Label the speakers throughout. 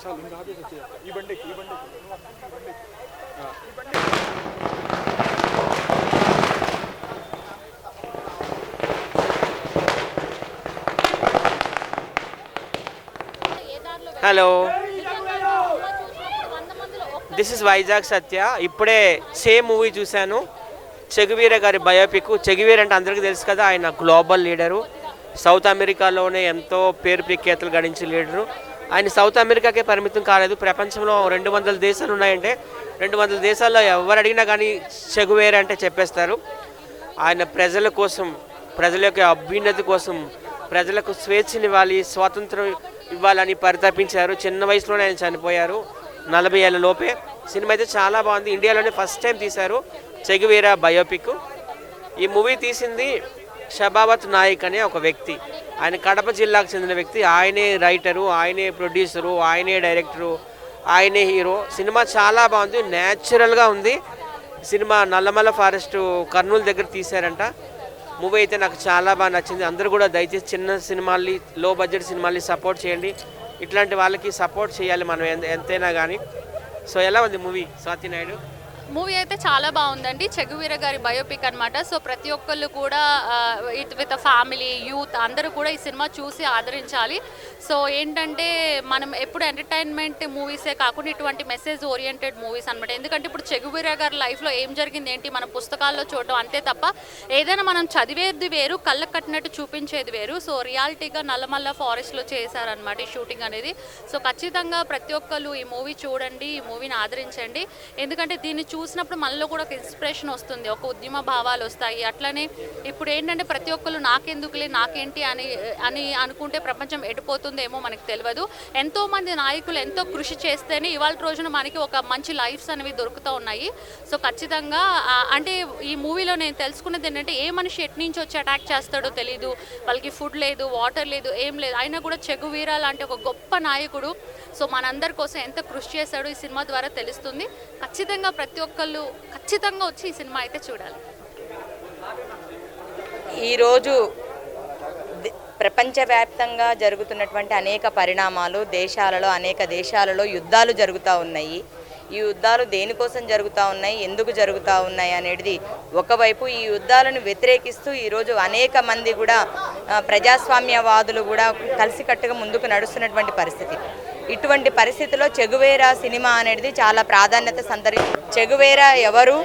Speaker 1: Hello, this is Vizag సత్య. ఇప్పుడే same movie చూశాను, Che Guevara గారి బయోపిక్. చెగువీర అంటే అందరికీ తెలుసు కదా, ఆయన గ్లోబల్ లీడరు, సౌత్ అమెరికాలోనే ఎంతో పేరు ప్రఖ్యాతులు గడించిన లీడరు. ఆయన సౌత్ అమెరికాకే పరిమితం కాలేదు, ప్రపంచంలో 200 దేశాలు ఉన్నాయంటే 200 దేశాల్లో ఎవరు అడిగినా కానీ చెగువీర అంటే చెప్పేస్తారు. ఆయన ప్రజల కోసం, ప్రజల యొక్క అభ్యున్నతి కోసం, ప్రజలకు స్వేచ్ఛనివ్వాలి, స్వాతంత్రం ఇవ్వాలని పరితపించారు. చిన్న వయసులోనే ఆయన చనిపోయారు, 40 ఏళ్ళ లోపే. సినిమా అయితే చాలా బాగుంది. ఇండియాలోనే ఫస్ట్ టైం తీశారు చెగువీర బయోపిక్. ఈ మూవీ తీసింది షబావత్ నాయక్ అనే ఒక వ్యక్తి. ఆయన కడప జిల్లాకు చెందిన వ్యక్తి. ఆయనే రైటరు, ఆయనే ప్రొడ్యూసరు, ఆయనే డైరెక్టరు, ఆయనే హీరో. సినిమా చాలా బాగుంది, న్యాచురల్గా ఉంది. సినిమా నల్లమల్ల ఫారెస్ట్ కర్నూలు దగ్గర తీశారంట. మూవీ అయితే నాకు చాలా బాగా నచ్చింది. అందరూ కూడా దయచేసి చిన్న సినిమాల్ని, లో బడ్జెట్ సినిమాల్ని సపోర్ట్ చేయండి. ఇట్లాంటి వాళ్ళకి సపోర్ట్ చేయాలి మనం ఎంతైనా కానీ. సో ఎలా ఉంది మూవీ స్వాతి నాయుడు?
Speaker 2: మూవీ అయితే చాలా బాగుందండి. చెగువీర గారి బయోపిక్ అనమాట. సో ప్రతి ఒక్కళ్ళు కూడా విత్ ఫ్యామిలీ, యూత్ అందరూ కూడా ఈ సినిమా చూసి ఆదరించాలి. సో ఏంటంటే మనం ఎప్పుడు ఎంటర్టైన్మెంట్ మూవీసే కాకుండా ఇటువంటి మెసేజ్ ఓరియంటెడ్ మూవీస్ అనమాట. ఎందుకంటే ఇప్పుడు చెగువీర గారి లైఫ్లో ఏం జరిగింది ఏంటి మన పుస్తకాల్లో చూడడం అంతే తప్ప ఏదైనా మనం చదివేది వేరు, కళ్ళకు కట్టినట్టు చూపించేది వేరు. సో రియాలిటీగా నల్లమల్ల ఫారెస్ట్లో చేశారనమాట ఈ షూటింగ్ అనేది. సో ఖచ్చితంగా ప్రతి ఒక్కళ్ళు ఈ మూవీ చూడండి, ఈ మూవీని ఆదరించండి. ఎందుకంటే దీన్ని చూసినప్పుడు మనలో కూడా ఒక ఇన్స్పిరేషన్ వస్తుంది, ఒక ఉద్యమ భావాలు వస్తాయి. అట్లనే ఇప్పుడు ఏంటంటే ప్రతి ఒక్కళ్ళు నాకెందుకులే, నాకేంటి అని అనుకుంటే ప్రపంచం ఎడిపోతుందేమో మనకు తెలియదు. ఎంతోమంది నాయకులు ఎంతో కృషి చేస్తేనే ఇవాళ రోజున మనకి ఒక మంచి లైఫ్స్ అనేవి దొరుకుతూ ఉన్నాయి. సో ఖచ్చితంగా అంటే ఈ మూవీలో నేను తెలుసుకున్నది ఏంటంటే ఏ మనిషి ఎటు నుంచి వచ్చి అటాక్ చేస్తాడో తెలీదు, వాళ్ళకి ఫుడ్ లేదు, వాటర్ లేదు, ఏం లేదు, అయినా కూడా చెగువీర లాంటి ఒక గొప్ప నాయకుడు సో మనందరి కోసం ఎంత కృషి చేశాడో ఈ సినిమా ద్వారా తెలుస్తుంది. ఖచ్చితంగా ప్రతి ఒక్కళ్ళు ఖచ్చితంగా వచ్చి ఈ సినిమా అయితే చూడాలి.
Speaker 3: ఈరోజు ప్రపంచవ్యాప్తంగా జరుగుతున్నటువంటి అనేక పరిణామాలు, అనేక దేశాలలో యుద్ధాలు జరుగుతూ ఉన్నాయి. ఈ యుద్ధాలు దేనికోసం జరుగుతూ ఉన్నాయి, ఎందుకు జరుగుతూ ఉన్నాయి అనేది ఒకవైపు. ఈ యుద్ధాలను వ్యతిరేకిస్తూ ఈరోజు అనేక మంది కూడా ప్రజాస్వామ్యవాదులు కూడా కలిసికట్టుగా ముందుకు నడుస్తున్నటువంటి పరిస్థితి. ఇటువంటి పరిస్థితిలో చెగువీర సినిమా అనేది చాలా ప్రాధాన్యత చెగువీర ఎవరు,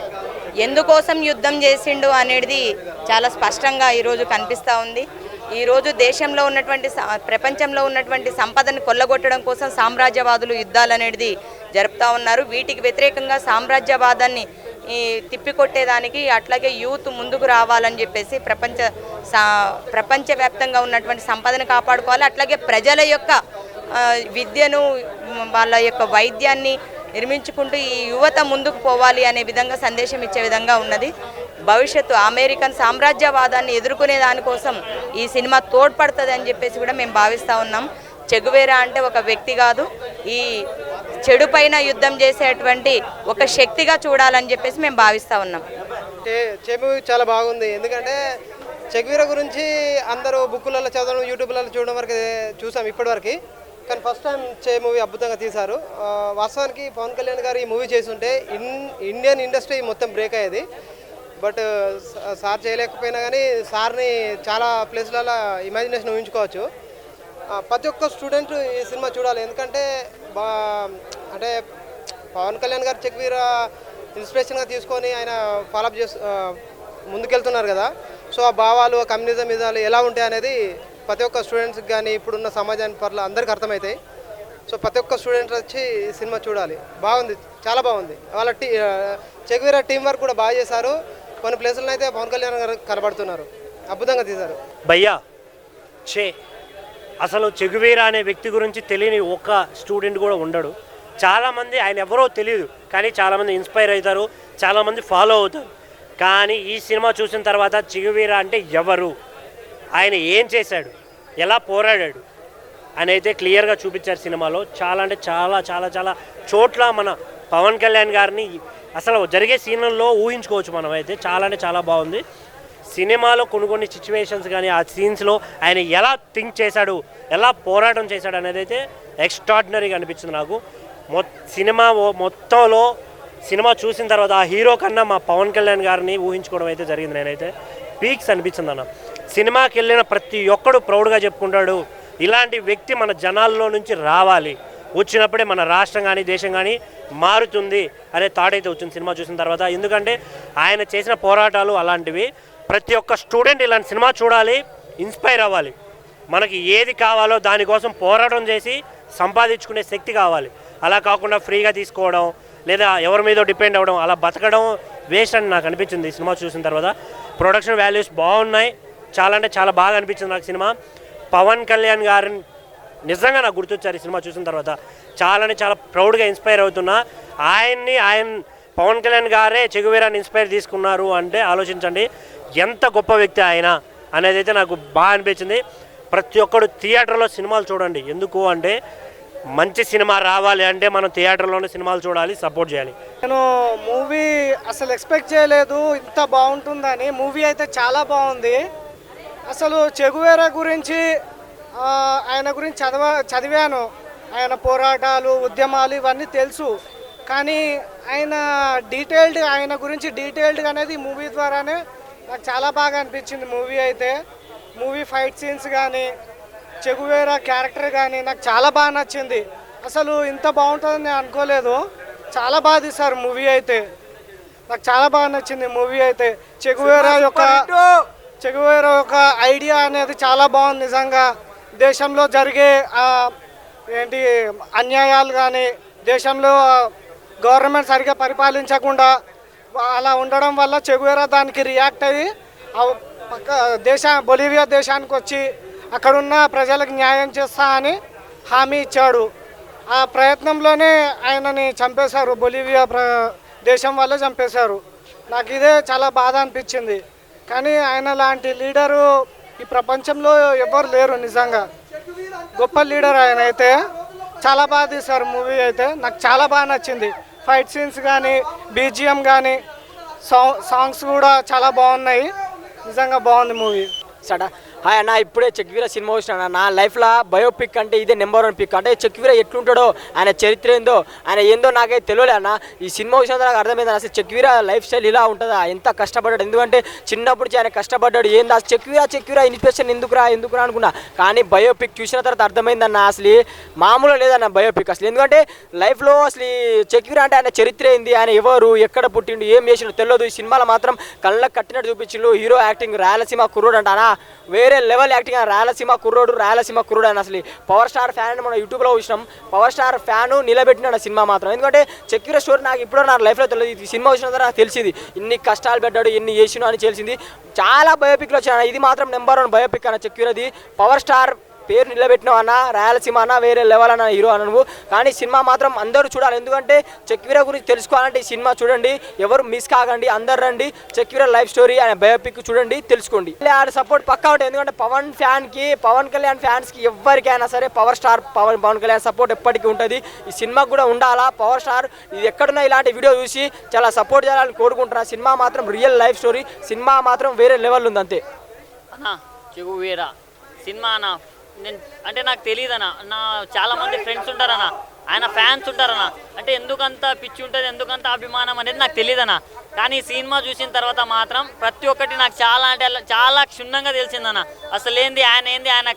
Speaker 3: ఎందుకోసం యుద్ధం చేసిండు అనేది చాలా స్పష్టంగా ఈరోజు కనిపిస్తూ ఉంది. ఈరోజు దేశంలో ఉన్నటువంటి, ప్రపంచంలో ఉన్నటువంటి సంపదను కొల్లగొట్టడం కోసం సామ్రాజ్యవాదులు యుద్ధాలు అనేది జరుపుతూ ఉన్నారు. వీటికి వ్యతిరేకంగా సామ్రాజ్యవాదాన్ని తిప్పికొట్టేదానికి అట్లాగే యూత్ ముందుకు రావాలని చెప్పేసి ప్రపంచవ్యాప్తంగా ఉన్నటువంటి సంపదను కాపాడుకోవాలి. అట్లాగే ప్రజల యొక్క విద్యను, వాళ్ళ యొక్క వైద్యాన్ని నిర్మించుకుంటూ ఈ యువత ముందుకు పోవాలి అనే విధంగా సందేశం ఇచ్చే విధంగా ఉన్నది. భవిష్యత్తు అమెరికన్ సామ్రాజ్యవాదాన్ని ఎదుర్కొనే దానికోసం ఈ సినిమా తోడ్పడుతుంది అని చెప్పేసి కూడా మేము భావిస్తూ ఉన్నాం. చెగువీర అంటే ఒక వ్యక్తి కాదు, ఈ చెడు పైన యుద్ధం చేసేటువంటి ఒక శక్తిగా చూడాలని చెప్పేసి మేము భావిస్తూ ఉన్నాం.
Speaker 4: మూవీ చాలా బాగుంది. ఎందుకంటే చెగువీర గురించి అందరూ బుక్కులలో చదవడం, యూట్యూబ్లలో చూడడం వరకు చూసాం ఇప్పటివరకు. కానీ ఫస్ట్ టైం మూవీ అద్భుతంగా తీశారు. వాస్తవానికి పవన్ కళ్యాణ్ గారు ఈ మూవీ చేస్తుంటే ఇండియన్ ఇండస్ట్రీ మొత్తం బ్రేక్ అయ్యేది. బట్ సార్ చేయలేకపోయినా కానీ సార్ని చాలా ప్లేస్లలో ఇమాజినేషన్ ఊహించుకోవచ్చు. ప్రతి ఒక్క స్టూడెంట్ ఈ సినిమా చూడాలి. ఎందుకంటే అంటే పవన్ కళ్యాణ్ గారు చెగువీర ఇన్స్పిరేషన్గా తీసుకొని ఆయన ఫాలోఅప్ ముందుకెళ్తున్నారు కదా. సో ఆ భావాలు, కమ్యూనిజం విధాలు ఎలా ఉంటాయి అనేది ప్రతి ఒక్క స్టూడెంట్స్కి కానీ ఇప్పుడున్న సమాజానికి పట్ల అందరికీ అర్థమవుతాయి. సో ప్రతి ఒక్క స్టూడెంట్ వచ్చి ఈ సినిమా చూడాలి. బాగుంది, చాలా బాగుంది. వాళ్ళ చెగువీర టీం వర్క్ కూడా బాగా చేశారు. కొన్ని ప్లేసులను అయితే పవన్ కళ్యాణ్ గారు కనబడుతున్నారు, అద్భుతంగా తీశారు.
Speaker 5: భయ్యా అసలు చెగువీర అనే వ్యక్తి గురించి తెలియని ఒక స్టూడెంట్ కూడా ఉండడు. చాలామంది ఆయన ఎవరో తెలియదు, కానీ చాలామంది ఇన్స్పైర్ అవుతారు, చాలామంది ఫాలో అవుతారు. కానీ ఈ సినిమా చూసిన తర్వాత చెగువీర అంటే ఎవరు, ఆయన ఏం చేశాడు, ఎలా పోరాడాడు అని అయితే క్లియర్గా చూపించారు సినిమాలో. చాలా అంటే చాలా చాలా చాలా చోట్ల మన పవన్ కళ్యాణ్ గారిని అసలు జరిగే సీన్లలో ఊహించుకోవచ్చు మనం. అయితే చాలా అంటే చాలా బాగుంది సినిమాలో కొన్ని సిచ్యువేషన్స్ కానీ ఆ సీన్స్లో ఆయన ఎలా థింక్ చేశాడు, ఎలా పోరాటం చేశాడు అనేది అయితే ఎక్స్ట్రాడినరీగా అనిపించింది నాకు. సినిమా మొత్తంలో సినిమా చూసిన తర్వాత ఆ హీరో కన్నా మా పవన్ కళ్యాణ్ గారిని ఊహించుకోవడం అయితే జరిగింది. నేనైతే పీక్స్ అనిపించింది అన్న. సినిమాకి వెళ్ళిన ప్రతి ఒక్కడు ప్రౌడ్గా చెప్పుకుంటాడు, ఇలాంటి వ్యక్తి మన జనాల్లో నుంచి రావాలి, వచ్చినప్పుడే మన రాష్ట్రం కానీ దేశం కానీ మారుతుంది అనే థాట్ అయితే వచ్చింది సినిమా చూసిన తర్వాత. ఎందుకంటే ఆయన చేసిన పోరాటాలు అలాంటివి. ప్రతి ఒక్క స్టూడెంట్ ఇలాంటి సినిమా చూడాలి, ఇన్స్పైర్ అవ్వాలి. మనకి ఏది కావాలో దానికోసం పోరాటం చేసి సంపాదించుకునే శక్తి కావాలి. అలా కాకుండా ఫ్రీగా తీసుకోవడం లేదా ఎవరి మీద డిపెండ్ అవ్వడం, అలా బతకడం వేస్ట్ అని నాకు అనిపించింది ఈ సినిమా చూసిన తర్వాత. ప్రొడక్షన్ వాల్యూస్ బాగున్నాయి, చాలా అంటే చాలా బాగా అనిపించింది నాకు సినిమా. పవన్ కళ్యాణ్ గారిని నిజంగా నాకు గుర్తొచ్చారు ఈ సినిమా చూసిన తర్వాత. చాలా ప్రౌడ్గా ఇన్స్పైర్ అవుతున్నా. ఆయన పవన్ కళ్యాణ్ గారే చెగువీరాని ఇన్స్పైర్ తీసుకున్నారు అంటే ఆలోచించండి ఎంత గొప్ప వ్యక్తి ఆయన అనేది అయితే నాకు బాగా అనిపించింది. ప్రతి ఒక్కడు థియేటర్లో సినిమాలు చూడండి. ఎందుకు అంటే మంచి సినిమా రావాలి అంటే మనం థియేటర్లోనే సినిమాలు చూడాలి, సపోర్ట్ చేయాలి.
Speaker 6: నేను మూవీ అసలు ఎక్స్పెక్ట్ చేయలేదు ఇంత బాగుంటుందని. మూవీ అయితే చాలా బాగుంది. అసలు చెగువేరా గురించి ఆయన గురించి చదివాను. ఆయన పోరాటాలు, ఉద్యమాలు ఇవన్నీ తెలుసు. కానీ ఆయన గురించి డీటెయిల్డ్గా అనేది మూవీ ద్వారానే నాకు చాలా బాగా అనిపించింది. మూవీ ఫైట్ సీన్స్ కానీ చెగువేరా క్యారెక్టర్ కానీ నాకు చాలా బాగా నచ్చింది. అసలు ఇంత బాగుంటుందని నేను అనుకోలేదు. చాలా బాగా తీశారు మూవీ అయితే. నాకు చాలా బాగా నచ్చింది మూవీ అయితే. చెగువేరా యొక్క ఐడియా అనేది చాలా బాగుంది నిజంగా. దేశంలో జరిగే అన్యాయాలు కానీ, దేశంలో గవర్నమెంట్ సరిగ్గా పరిపాలించకుండా అలా ఉండడం వల్ల చెగువేరా దానికి రియాక్ట్ అయ్యి బొలీవియా దేశానికి వచ్చి అక్కడున్న ప్రజలకు న్యాయం చేస్తా అని హామీ ఇచ్చాడు. ఆ ప్రయత్నంలోనే ఆయనని చంపేశారు. బొలీవియా దేశం వల్లే చంపేశారు. నాకు ఇదే చాలా బాధ అనిపించింది. కానీ ఆయన లాంటి లీడరు ఈ ప్రపంచంలో ఎవరు లేరు. నిజంగా గొప్ప లీడర్ ఆయన. అయితే చాలా బాగా తీశారు మూవీ అయితే. నాకు చాలా బాగా నచ్చింది. ఫైట్ సీన్స్ కానీ, బీజిఎం కానీ, సాంగ్స్ కూడా చాలా బాగున్నాయి. నిజంగా బాగుంది మూవీ.
Speaker 7: సడా హాయ్ అన్న, ఇప్పుడే చెక్వీర సినిమా వచ్చిన నా లైఫ్లో బయోపిక్ అంటే ఇదే నెంబర్ 1 పిక్. అంటే చెక్వీర ఎట్లుంటాడో, ఆయన చరిత్ర ఏందో, ఆయన ఏందో నాకైతే తెలియలే అన్న. ఈ సినిమా వచ్చిన నాకు అర్థమైంది అసలు చెక్వీర లైఫ్ స్టైల్ ఇలా ఉంటుందా, ఎంత కష్టపడ్డాడు. ఎందుకంటే చిన్నప్పటి నుంచి ఆయన కష్టపడ్డాడు. ఏంది అసలు చెక్వీర ఇన్స్పిరేషన్ ఎందుకురా అనుకున్నా. కానీ బయోపిక్ చూసిన తర్వాత అర్థమైందన్న అసలు మామూలు లేదన్న బయోపిక్ అసలు. ఎందుకంటే లైఫ్లో అసలు చెక్వీర అంటే ఆయన చరిత్ర ఏంది, ఆయన ఎవరు, ఎక్కడ పుట్టిండు, ఏం చేసిండు తెలియదు. ఈ సినిమాలో మాత్రం కళ్ళకు కట్టినట్టు చూపించిండు. హీరో యాక్టింగ్ రాయలసీమ కుర్రోడు అంటానా, వేరే లెవెల్ యాక్టింగ్. రాయలసీమ కుర్రోడు అని అసలు పవర్ స్టార్ ఫ్యాన్ అని మనం యూట్యూబ్లో చూసినాం. పవర్ స్టార్ ఫ్యాను నిలబెట్టినాడు సినిమా మాత్రం. ఎందుకంటే చెక్వీర స్టోరీ నాకు ఇప్పుడు నా లైఫ్లో తెలియదు. ఈ సినిమా వచ్చిన తర్వాత నాకు తెలిసింది ఇన్ని కష్టాలు పెట్టాడు, ఎన్ని చేసినా అని తెలిసింది. చాలా బయోపిక్లో వచ్చాను, ఇది మాత్రం నెంబర్ 1 బయోపిక్ అన్న చెక్వీరది. పవర్ స్టార్ పేరు నిలబెట్టినావు అన్న, రాయలసీమ అన్న, వేరే లెవెల్ అన్న హీరో అన్న నువ్వు. కానీ సినిమా మాత్రం అందరూ చూడాలి. ఎందుకంటే చెక్వీర గురించి తెలుసుకోవాలంటే ఈ సినిమా చూడండి, ఎవరు మిస్ కాకండి, అందరు రండి. చెక్వీర లైఫ్ స్టోరీ ఆయన బయోపిక్ చూడండి, తెలుసుకోండి. ఆడ సపోర్ట్ పక్కా ఉంటుంది. ఎందుకంటే పవన్ కళ్యాణ్ ఫ్యాన్స్కి ఎవరికైనా సరే పవన్ కళ్యాణ్ సపోర్ట్ ఎప్పటికీ ఉంటుంది. ఈ సినిమాకు కూడా ఉండాలా. పవర్ స్టార్ ఇది ఎక్కడున్నా ఇలాంటి వీడియో చూసి చాలా సపోర్ట్ చేయాలని కోరుకుంటున్నా. సినిమా మాత్రం రియల్ లైఫ్ స్టోరీ. సినిమా మాత్రం వేరే లెవెల్ ఉంది అంతే
Speaker 8: అన్న. చెగువీరా సినిమా అన్న అంటే నాకు తెలియదన్న. చాలామంది ఫ్రెండ్స్ ఉంటారన్న, ఆయన ఫ్యాన్స్ ఉంటారన్న. అంటే ఎందుకంత పిచ్చి ఉంటుంది, ఎందుకంత అభిమానం అనేది నాకు తెలియదన్న. కానీ ఈ సినిమా చూసిన తర్వాత మాత్రం ప్రతి ఒక్కటి నాకు చాలా అంటే చాలా క్షుణ్ణంగా తెలిసిందన్న. అసలు ఆయన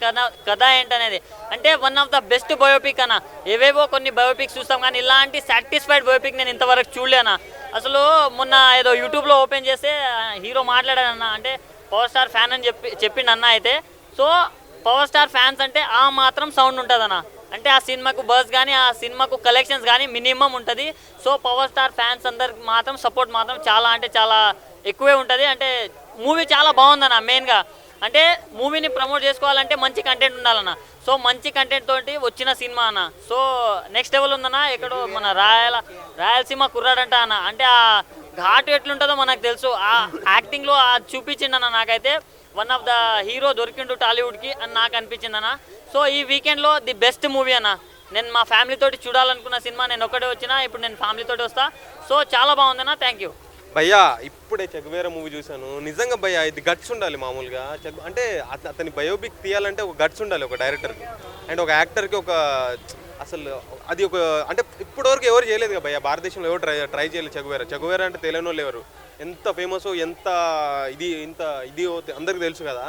Speaker 8: కథ ఏంటనేది. అంటే one of the best biopic అన్న. ఏవేవో కొన్ని బయోపిక్స్ చూస్తాం కానీ ఇలాంటి సాటిస్ఫైడ్ బయోపిక్ నేను ఇంతవరకు చూడలేనా. అసలు మొన్న ఏదో యూట్యూబ్లో ఓపెన్ చేస్తే హీరో మాట్లాడానన్న. అంటే పవర్ స్టార్ ఫ్యాన్ అని చెప్పిండన్న. అయితే సో పవర్ స్టార్ ఫ్యాన్స్ అంటే ఆ మాత్రం సౌండ్ ఉంటుందన్న. అంటే ఆ సినిమాకు బస్ కానీ, ఆ సినిమాకు కలెక్షన్స్ కానీ మినిమం ఉంటుంది. సో పవర్ స్టార్ ఫ్యాన్స్ అందరికి మాత్రం సపోర్ట్ మాత్రం చాలా అంటే చాలా ఎక్కువే ఉంటుంది. అంటే మూవీ చాలా బాగుందన్న. మెయిన్గా అంటే మూవీని ప్రమోట్ చేసుకోవాలంటే మంచి కంటెంట్ ఉండాలన్న. సో మంచి కంటెంట్ తోటి వచ్చిన సినిమా అన్న. సో నెక్స్ట్ లెవెల్ ఉందన్న. ఎక్కడో మన రాయలసీమ కుర్రాడంట అన్న. అంటే ఆ ఘాటు ఎట్లుంటుందో మనకు తెలుసు. ఆ యాక్టింగ్లో చూపించిండన్న. నాకైతే వన్ ఆఫ్ ద హీరో దొరికిండు టాలీవుడ్కి అని నాకు అనిపించింది అన్న. సో ఈ వీకెండ్లో ది బెస్ట్ మూవీ అన్న. నేను మా ఫ్యామిలీతోటి చూడాలనుకున్న సినిమా నేను ఒక్కడే వచ్చినా, ఇప్పుడు నేను ఫ్యామిలీతోటి వస్తా. సో చాలా బాగుందన్న. Thank you.
Speaker 9: భయ్యా ఇప్పుడే చెగువేరా మూవీ చూశాను. నిజంగా భయ్యా ఇది గట్స్ ఉండాలి మామూలుగా. అంటే అతని బయోపిక్ తీయాలంటే ఒక గట్స్ ఉండాలి ఒక డైరెక్టర్కి అండ్ ఒక యాక్టర్కి. ఒక అసలు అది ఒక అంటే ఇప్పటివరకు ఎవరు చేయలేదు కదా భయ్యా, భారతదేశంలో ఎవరు ట్రై చేయలేదు చెగువేరా అంటే తెలియని వాళ్ళు ఎవరు, ఎంత ఫేమస్ ఎంత ఇది అందరికి తెలుసు కదా.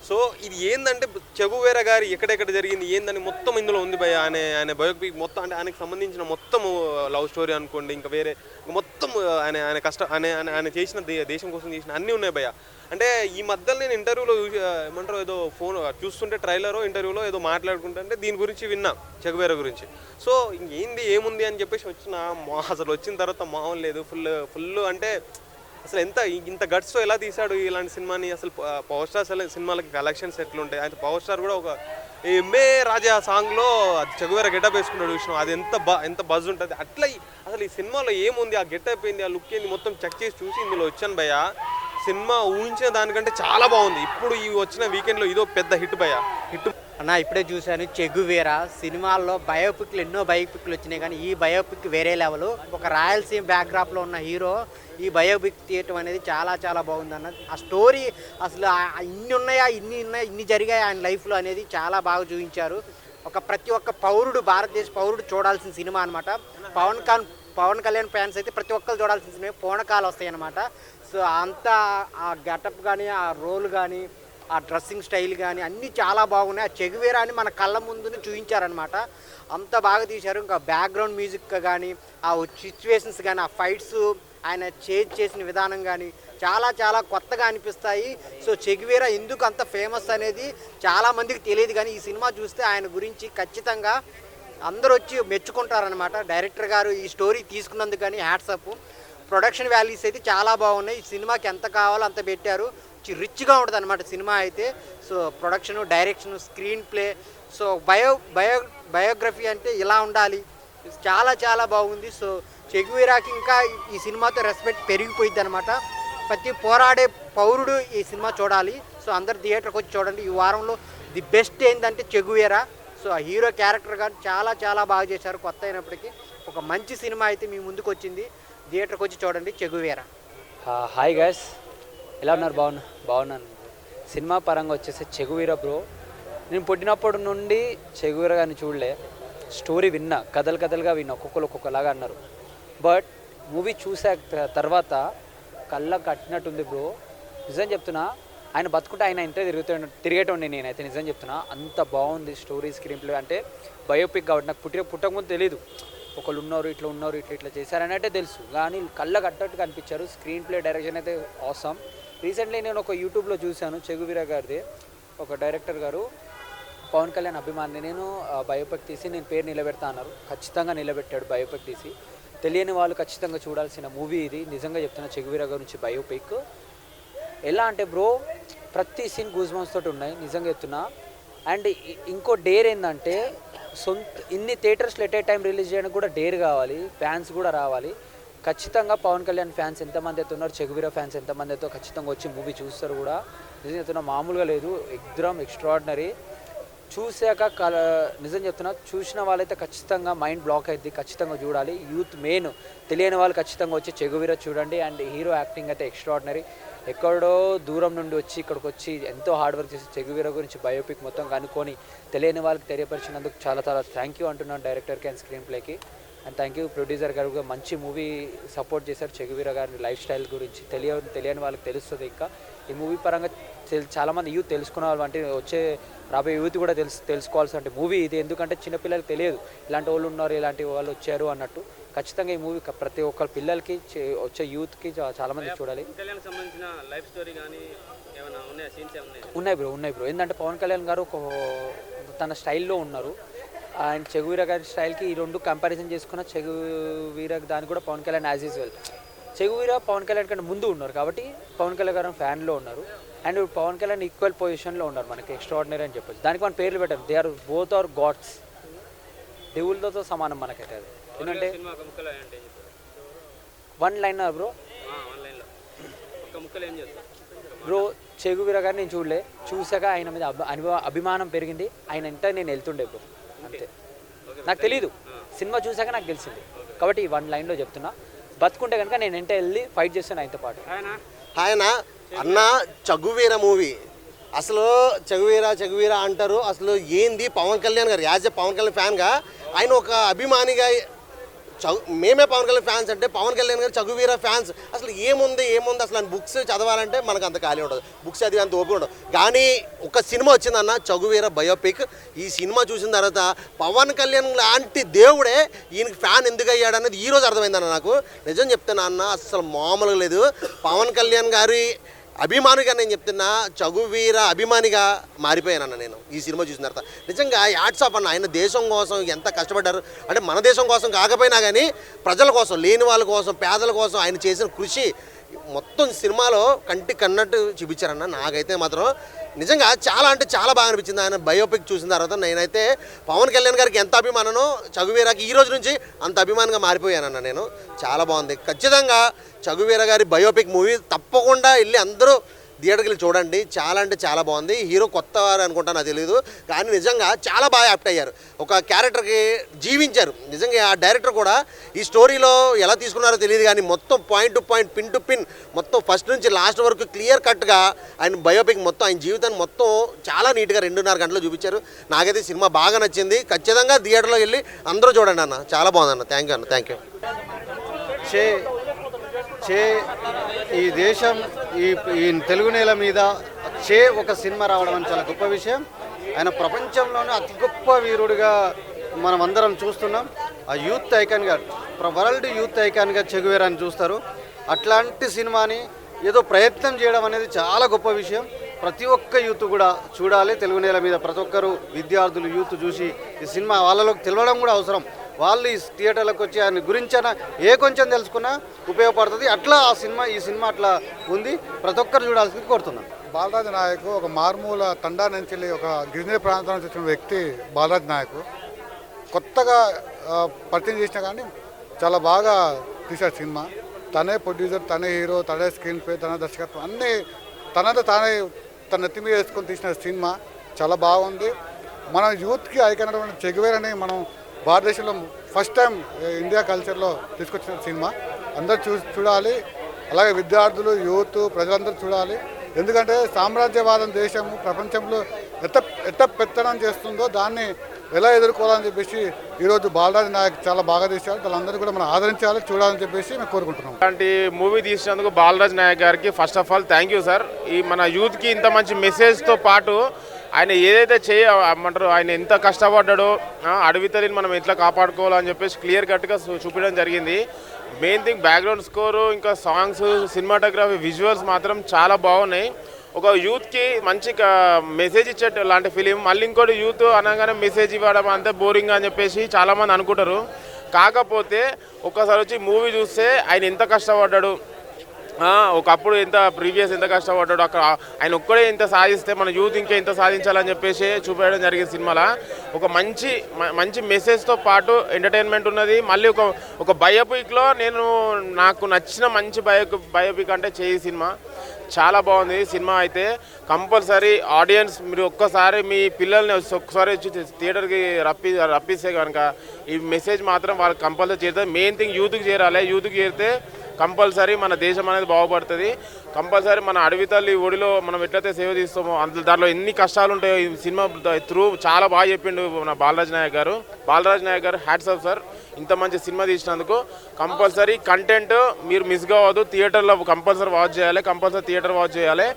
Speaker 9: సో ఇది ఏంటంటే చెగువేరా గారి ఎక్కడెక్కడ జరిగింది ఏందని మొత్తం ఇందులో ఉంది భయ్య. ఆయన బయోపిక్ మొత్తం అంటే ఆయనకు సంబంధించిన మొత్తం లవ్ స్టోరీ అనుకోండి, ఇంకా వేరే మొత్తం ఆయన చేసిన దేశం కోసం చేసిన అన్నీ ఉన్నాయి భయ్య. అంటే ఈ మధ్యలో నేను ఇంటర్వ్యూలో ఏమంటారు ఏదో ఫోన్ చూస్తుంటే ట్రైలరో ఇంటర్వ్యూలో ఏదో మాట్లాడుకుంటుంటే దీని గురించి విన్నా, చెగువేరా గురించి. సో ఇంకేంది ఏముంది అని చెప్పేసి అసలు వచ్చిన తర్వాత మామూలు లేదు. ఫుల్ అంటే అసలు ఇంత గట్స్తో ఎలా తీశాడు ఇలాంటి సినిమాని. అసలు పవర్ స్టార్ సినిమాలకి కలెక్షన్స్ ఎట్లుంటాయి. అయితే పవర్ స్టార్ కూడా ఒక ఎంఏ రాజా సాంగ్లో చెగువేరా గెటప్ వేసుకున్నాడు విషయం, అది ఎంత బజ్ ఉంటుంది. అట్లా అసలు ఈ సినిమాలో ఏముంది, ఆ గెటప్ ఏంది, ఆ లుక్ ఏంది మొత్తం చెక్ చేసి చూసి ఇందులో వచ్చాను భయ్య. సినిమా ఊహించిన దానికంటే చాలా బాగుంది. ఇప్పుడు ఈ వచ్చిన వీకెండ్లో ఇదో పెద్ద హిట్ భయ్య, హిట్.
Speaker 10: అన్న ఇప్పుడే చూశాను చెగువేరా. సినిమాల్లో బయోపిక్లు ఎన్నో బయోపిక్లు వచ్చినాయి కానీ ఈ బయోపిక్ వేరే లెవెల్. ఒక రాయలసీమ బ్యాక్డ్రాప్లో ఉన్న హీరో ఈ బయోపిక్ తీయటం అనేది చాలా చాలా బాగుందన్న. ఆ స్టోరీ అసలు ఇన్ని ఉన్నాయా ఇన్ని జరిగాయి ఆయన లైఫ్లో అనేది చాలా బాగా చూపించారు. ప్రతి ఒక్క పౌరుడు, భారతదేశ పౌరుడు చూడాల్సిన సినిమా అనమాట. పవన్ కళ్యాణ్ ఫ్యాన్స్ అయితే ప్రతి ఒక్కరు చూడాల్సిన సినిమా. పూనకాలు వస్తాయి అన్నమాట. సో అంతా ఆ గెటప్ కానీ ఆ రోల్ కానీ ఆ డ్రెస్సింగ్ స్టైల్ కానీ అన్నీ చాలా బాగున్నాయి. ఆ చెగువేరాని మన కళ్ళ ముందుని చూపించారనమాట. అంత బాగా తీశారు. ఇంకా బ్యాక్గ్రౌండ్ మ్యూజిక్ కానీ ఆ సిచ్యువేషన్స్ కానీ ఆ ఫైట్స్ ఆయన చేసిన విధానం కానీ చాలా చాలా కొత్తగా అనిపిస్తాయి. సో చెగువేరా ఎందుకు అంత ఫేమస్ అనేది చాలామందికి తెలియదు కానీ ఈ సినిమా చూస్తే ఆయన గురించి ఖచ్చితంగా అందరూ వచ్చి మెచ్చుకుంటారనమాట. డైరెక్టర్ గారు ఈ స్టోరీ తీసుకున్నందుకు కానీ హ్యాట్సప్. ప్రొడక్షన్ వాల్యూస్ అయితే చాలా బాగున్నాయి. ఈ సినిమాకి ఎంత కావాలో అంత పెట్టారు. రిచ్గా ఉంటుంది అనమాట సినిమా అయితే. So production, direction, screen play, so biography అంటే ఇలా ఉండాలి. చాలా చాలా బాగుంది. సో చెగువేరాకి ఇంకా ఈ సినిమాతో రెస్పెక్ట్ పెరిగిపోయింది అనమాట. ప్రతి పోరాడే పౌరుడు ఈ సినిమా చూడాలి. సో అందరు థియేటర్కి వచ్చి చూడండి. ఈ వారంలో ది బెస్ట్ ఏంటంటే చెగువేరా. సో ఆ హీరో క్యారెక్టర్ కానీ చాలా చాలా బాగా చేశారు. కొత్త అయినప్పటికీ ఒక మంచి సినిమా అయితే మీ ముందుకు వచ్చింది. థియేటర్కి వచ్చి చూడండి చెగువేరా.
Speaker 11: హాయ్ గైస్, ఎలా ఉన్నారు? బాగున్నాను. సినిమా పరంగా వచ్చేసి చెగువేరా బ్రో, నేను పుట్టినప్పటి నుండి చెగువేరా గారిని చూడలే. స్టోరీ విన్నా, కథలుగా విన్నా, ఒక్కొక్కలాగా అన్నారు. బట్ మూవీ చూసాక తర్వాత కళ్ళ కట్టినట్టుంది బ్రో. నిజం చెప్తున్నా, ఆయన బతుకుంటే ఆయన ఇంటే తిరిగేటోండి నేనైతే. నిజం చెప్తున్నా, అంత బాగుంది స్టోరీ, స్క్రీన్ ప్లే. అంటే బయోపిక్ కాబట్టి నాకు పుట్టకముందు తెలీదు. ఒకళ్ళు ఉన్నారు, ఇట్లా చేశారని తెలుసు, కానీ కళ్ళ కట్టట్టుగా అనిపించారు. స్క్రీన్ ప్లే, డైరెక్షన్ అయితే ఆసమ్. రీసెంట్లీ నేను ఒక యూట్యూబ్లో చూశాను, చెగువేరా గారిది. ఒక డైరెక్టర్ గారు పవన్ కళ్యాణ్ అభిమాని, నేను బయోపిక్ తీసి నేను పేరు నిలబెడతా అన్నారు. ఖచ్చితంగా నిలబెట్టాడు బయోపిక్ తీసి. తెలియని వాళ్ళు ఖచ్చితంగా చూడాల్సిన మూవీ ఇది. నిజంగా చెప్తున్నా, చెగువేరా గురించి బయోపిక్ ఎలా అంటే బ్రో, ప్రతి సీన్ గూస్ బంప్స్ తోటి ఉన్నాయి. నిజంగా చెప్తున్నా. అండ్ ఇంకో డేర్ ఏంటంటే, ఇన్ని థియేటర్స్లో ఎట్ ఏ టైం రిలీజ్ చేయడానికి కూడా డేర్ కావాలి, ఫ్యాన్స్ కూడా రావాలి. ఖచ్చితంగా పవన్ కళ్యాణ్ ఫ్యాన్స్ ఎంతమంది అయితే ఉన్నారు, చెగువేరా ఫ్యాన్స్ ఎంతమంది అయితే ఖచ్చితంగా వచ్చి మూవీ చూస్తారు కూడా. నిజం చెప్తున్నా, మామూలుగా లేదు, ఎక్స్ట్రాడినరీ. చూశాక నిజం చెప్తున్నా, చూసిన వాళ్ళైతే ఖచ్చితంగా మైండ్ బ్లాక్ అయింది, ఖచ్చితంగా చూడాలి. యూత్ మెయిన్, తెలియని వాళ్ళు ఖచ్చితంగా వచ్చి చెగువేరా చూడండి. అండ్ హీరో యాక్టింగ్ అయితే ఎక్స్ట్రాడినరీ. ఎక్కడో దూరం నుండి వచ్చి ఇక్కడికి వచ్చి ఎంతో హార్డ్ వర్క్ చేసి చెగువేరా గురించి బయోపిక్ మొత్తం కనుక్కొని తెలియని వాళ్ళకి తెలియపరిచినందుకు చాలా చాలా థ్యాంక్ యూ అంటున్నాను డైరెక్టర్కి అండ్ స్క్రీన్ ప్లేకి. అండ్ థ్యాంక్ యూ ప్రొడ్యూసర్ గారు, మంచి మూవీ సపోర్ట్ చేశారు. చెగువేరా గారి లైఫ్ స్టైల్ గురించి తెలియని వాళ్ళకి తెలుస్తుంది. ఇంకా ఈ మూవీ పరంగా చాలామంది యూత్ తెలుసుకున్న వాళ్ళు, అంటే వచ్చే రాబోయే యూత్ కూడా తెలుసుకోవాల్సిన మూవీ ఇది. ఎందుకంటే చిన్నపిల్లలకి తెలియదు ఇలాంటి వాళ్ళు ఉన్నారు, ఇలాంటి వాళ్ళు వచ్చారు అన్నట్టు. ఖచ్చితంగా ఈ మూవీ ప్రతి ఒక్క పిల్లలకి, వచ్చే యూత్కి చాలామంది చూడాలి. ఉన్నాయి బ్రో. ఏంటంటే పవన్ కళ్యాణ్ గారు తన స్టైల్లో ఉన్నారు. అండ్ చెగువేరా గారి స్టైల్కి ఈ రెండు కంపారిజన్ చేసుకున్న చెగువేరా దానికి కూడా పవన్ కళ్యాణ్ యాజ్ యూజువల్. చెగువేరా పవన్ కళ్యాణ్ కంటే ముందు ఉన్నారు కాబట్టి పవన్ కళ్యాణ్ గారు ఫ్యాన్లో ఉన్నారు. అండ్ పవన్ కళ్యాణ్ ఈక్వల్ పొజిషన్లో ఉన్నారు, మనకి ఎక్స్ట్రాడినరీ అని చెప్పొచ్చు. దానికి మన పేర్లు పెట్టారు, they are both are gods, దేవుళ్ళతో సమానం మనకైతే. అది ఎందుకంటే one line bro. Bro Che Guevara గారిని నేను చూశాక ఆయన మీద అభిమానం పెరిగింది. ఆయన ఎంత నేను వెళ్తుండే బ్రో, అంతే. నాకు తెలీదు, సినిమా చూశాక నాకు తెలిసింది. కాబట్టి వన్ లైన్లో చెప్తున్నా, బతుకుంటే కనుక నేను వెంట వెళ్ళి ఫైట్ చేస్తాను ఆయనతో పాటు.
Speaker 12: ఆయన అన్న చగువీర మూవీ అసలు చగువీర అంటారు. అసలు ఏంది పవన్ కళ్యాణ్ గారు యాజ్ ఎ పవన్ కళ్యాణ్ ఫ్యాన్గా ఆయన ఒక అభిమానిగా మేమే పవన్ కళ్యాణ్ ఫ్యాన్స్ అంటే పవన్ కళ్యాణ్ గారు చగువీర ఫ్యాన్స్ అసలు ఏముంది అసలు బుక్స్ చదవాలంటే మనకు అంత ఖాళీ ఉండదు, బుక్స్ చదివి అంత ఓపిక ఉండదు. కానీ ఒక సినిమా వచ్చిందన్న చగువీర బయోపిక్. ఈ సినిమా చూసిన తర్వాత పవన్ కళ్యాణ్ లాంటి దేవుడే ఈయనకి ఫ్యాన్ ఎందుకు అయ్యాడనేది ఈరోజు అర్థమైందన్న నాకు. నిజం చెప్తున్నా అన్న, అసలు మామూలుగా లేదు. పవన్ కళ్యాణ్ గారి అభిమానిగా నేను చెప్తున్నా, చగువీర అభిమానిగా మారిపోయానన్న నేను ఈ సినిమా చూసిన తర్వాత. నిజంగా యాడ్స్ ఆఫ్ అన్న, ఆయన దేశం కోసం ఎంత కష్టపడ్డారు అంటే మన దేశం కోసం కాకపోయినా కానీ ప్రజల కోసం, లేని వాళ్ళ కోసం, పేదల కోసం ఆయన చేసిన కృషి మొత్తం సినిమాలో కంటికి కన్నట్టు చూపించారన్న. నాకైతే మాత్రం నిజంగా చాలా అంటే చాలా బాగా అనిపించింది ఆయన బయోపిక్ చూసిన తర్వాత. నేనైతే పవన్ కళ్యాణ్ గారికి ఎంత అభిమాననో చగువీరాకి ఈ రోజు నుంచి అంత అభిమానంగా మారిపోయానన్న నేను. చాలా బాగుంది. ఖచ్చితంగా చగువీర గారి బయోపిక్ మూవీ తప్పకుండా వెళ్ళి అందరూ థియేటర్కి వెళ్ళి చూడండి. చాలా అంటే చాలా బాగుంది. హీరో కొత్త వారు అనుకుంటా నాకు తెలియదు, కానీ నిజంగా చాలా బాగా యాప్ట్ అయ్యారు. ఒక క్యారెక్టర్కి జీవించారు. నిజంగా ఆ డైరెక్టర్ కూడా ఈ స్టోరీలో ఎలా తీసుకున్నారో తెలియదు, కానీ మొత్తం point to point, pin to pin మొత్తం ఫస్ట్ నుంచి లాస్ట్ వరకు క్లియర్ కట్గా ఆయన బయోపిక్ మొత్తం ఆయన జీవితాన్ని మొత్తం చాలా నీట్గా 2.5 గంటలు చూపించారు. నాకైతే సినిమా బాగా నచ్చింది. ఖచ్చితంగా థియేటర్లో వెళ్ళి అందరూ చూడండి అన్న. చాలా బాగుందన్న. థ్యాంక్ యూ అన్న. Thank you.
Speaker 13: ఈ దేశం ఈ తెలుగు నేల మీద ఒక సినిమా రావడం అని చాలా గొప్ప విషయం. ఆయన ప్రపంచంలోనే అతి గొప్ప వీరుడిగా మనం అందరం చూస్తున్నాం. ఆ యూత్ ఐకాన్గా, వరల్డ్ యూత్ ఐకాన్గా చెగువేరాని చూస్తారు. అట్లాంటి సినిమాని ఏదో ప్రయత్నం చేయడం అనేది చాలా గొప్ప విషయం. ప్రతి ఒక్క యూత్ కూడా చూడాలి. తెలుగు నేల మీద ప్రతి ఒక్కరు విద్యార్థులు యూత్ చూసి ఈ సినిమా వాళ్ళలోకి తెలవడం కూడా అవసరం. వాళ్ళు ఈ థియేటర్లకు వచ్చి ఆయన గురించి కొంచెం తెలుసుకున్నా ఉపయోగపడుతుంది. అట్లా ఈ సినిమా అట్లా ఉంది. ప్రతి ఒక్కరు చూడాల్సింది కోరుతున్నాను.
Speaker 14: బాలరాజ్ నాయక్ ఒక మారుమూల తండా నుంచి వెళ్ళి ఒక గిరిజన ప్రాంతం నుంచి వచ్చిన వ్యక్తి బాలరాజ్ నాయక్. కొత్తగా పరిచయం చేసినా కానీ చాలా బాగా తీశారు సినిమా. తనే ప్రొడ్యూసర్, తనే హీరో, తనే స్క్రీన్ ప్లే, తన దర్శకత్వం అన్నీ తన నెత్తి మీద వేసుకొని తీసిన సినిమా చాలా బాగుంది. మన యూత్కి ఐకనటువంటి చెగువేరని మనం భారతదేశంలో ఫస్ట్ టైం ఇండియా కల్చర్లో తీసుకొచ్చిన సినిమా అందరూ చూడాలి. అలాగే విద్యార్థులు, యూత్, ప్రజలందరూ చూడాలి. ఎందుకంటే సామ్రాజ్యవాదం దేశము ప్రపంచంలో ఎట్ట పెత్తనం చేస్తుందో దాన్ని ఎలా ఎదుర్కోవాలని చెప్పేసి ఈరోజు బాలరాజ్ నాయక్ చాలా బాగా తీశారు. వాళ్ళందరూ కూడా మనం ఆదరించాలి, చూడాలని చెప్పేసి మేము కోరుకుంటున్నాం.
Speaker 15: అలాంటి మూవీ తీసినందుకు బాలరాజ్ నాయక్ గారికి first of all thank you sir. ఈ మన యూత్కి ఇంత మంచి మెసేజ్తో పాటు ఆయన ఏదైతే చేయమంటారో, ఆయన ఎంత కష్టపడ్డాడో, అడవి తల్లిని మనం ఎట్లా కాపాడుకోవాలని చెప్పేసి క్లియర్ కట్గా చూపించడం జరిగింది. మెయిన్ థింగ్ బ్యాక్గ్రౌండ్ స్కోరు, ఇంకా సాంగ్స్, సినిమాటోగ్రఫీ, విజువల్స్ మాత్రం చాలా బాగున్నాయి. ఒక యూత్కి మంచి మెసేజ్ ఇచ్చేట లాంటి ఫిలిం. మళ్ళీ ఇంకోటి యూత్ అనగానే మెసేజ్ ఇవ్వడం అంతే బోరింగ్ అని చెప్పేసి చాలామంది అనుకుంటారు. కాకపోతే ఒక్కసారి వచ్చి మూవీ చూస్తే ఆయన ఎంత కష్టపడ్డాడు, ఒకప్పుడు ప్రీవియస్ ఎంత కష్టపడ్డాడు, అక్కడ ఆయన ఒక్కడే ఇంత సాధిస్తే మన యూత్ ఇంకా ఎంత సాధించాలని చెప్పేసి చూపించడం జరిగింది సినిమాలో. ఒక మంచి మెసేజ్తో పాటు ఎంటర్టైన్మెంట్ ఉన్నది. మళ్ళీ ఒక బయోపిక్లో నాకు నచ్చిన మంచి బయోపిక్ అంటే చేయి సినిమా. చాలా బాగుంది సినిమా. అయితే కంపల్సరీ ఆడియన్స్ మీరు ఒక్కసారి మీ పిల్లల్ని ఒక్కసారి థియేటర్కి రప్పిస్తే కనుక ఈ మెసేజ్ మాత్రం వాళ్ళకి కంపల్సరీ చేరుతుంది. మెయిన్ థింగ్ యూత్కి చేరాలి. యూత్కి చేరితే కంపల్సరీ మన దేశం అనేది బాగుపడుతుంది. కంపల్సరీ మన అడవి తల్లి ఒడిలో మనం ఎట్లయితే సేవ తీస్తామో దాంట్లో ఎన్ని కష్టాలు ఉంటాయో ఈ సినిమా త్రూ చాలా బాగా చెప్పిండు మన బాలరాజ్ నాయక్ గారు. బాలరాజ్ నాయక్ గారు హ్యాట్స్ ఆఫ్ సార్. ఇంత మంచి సినిమా తీసినందుకు. కంపల్సరీ కంటెంట్ మీరు మిస్ కావద్దు. థియేటర్లో కంపల్సరీ వాచ్ చేయాలి. కంపల్సరీ థియేటర్ వాచ్ చేయాలి.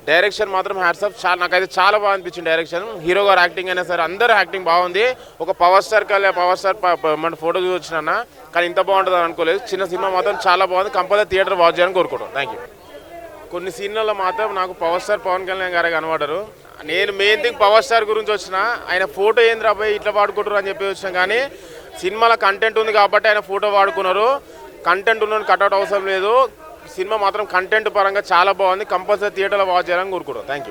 Speaker 15: డైరెక్షన్ మాత్రం హ్యాట్స్ ఆఫ్. నాకైతే చాలా బాగా అనిపించింది డైరెక్షన్. హీరో గారు యాక్టింగ్ అయినా సరే అందరూ యాక్టింగ్ బాగుంది. ఒక పవర్ స్టార్ మన ఫోటో చూసి వచ్చినా కానీ ఇంత బాగుంటుంది అనుకోలేదు. చిన్న సినిమా మాత్రం చాలా బాగుంది. కంపల్సరీ థియేటర్ వాచ్ చేయాలని కోరుకుంటాం. Thank you. కొన్ని సీన్లలో మాత్రం నాకు పవర్ స్టార్ పవన్ కళ్యాణ్ గారే కనబడరు. నేను మెయిన్ థింగ్ పవర్ స్టార్ గురించి వచ్చిన ఆయన ఫోటో ఏంద్రా అబ్బాయి ఇట్లా వాడుకుంటారు అని చెప్పి వచ్చినా, కానీ సినిమాలో కంటెంట్ ఉంది కాబట్టి ఆయన ఫోటో వాడుకున్నారు. కంటెంట్ ఉన్న కట్అవుట్ అవసరం లేదు. సినిమా మాత్రం కంటెంట్ పరంగా చాలా బాగుంది. కంపల్సరీ థియేటర్లో వాచ్ చేయాలని కోరుకుంటాం. Thank you.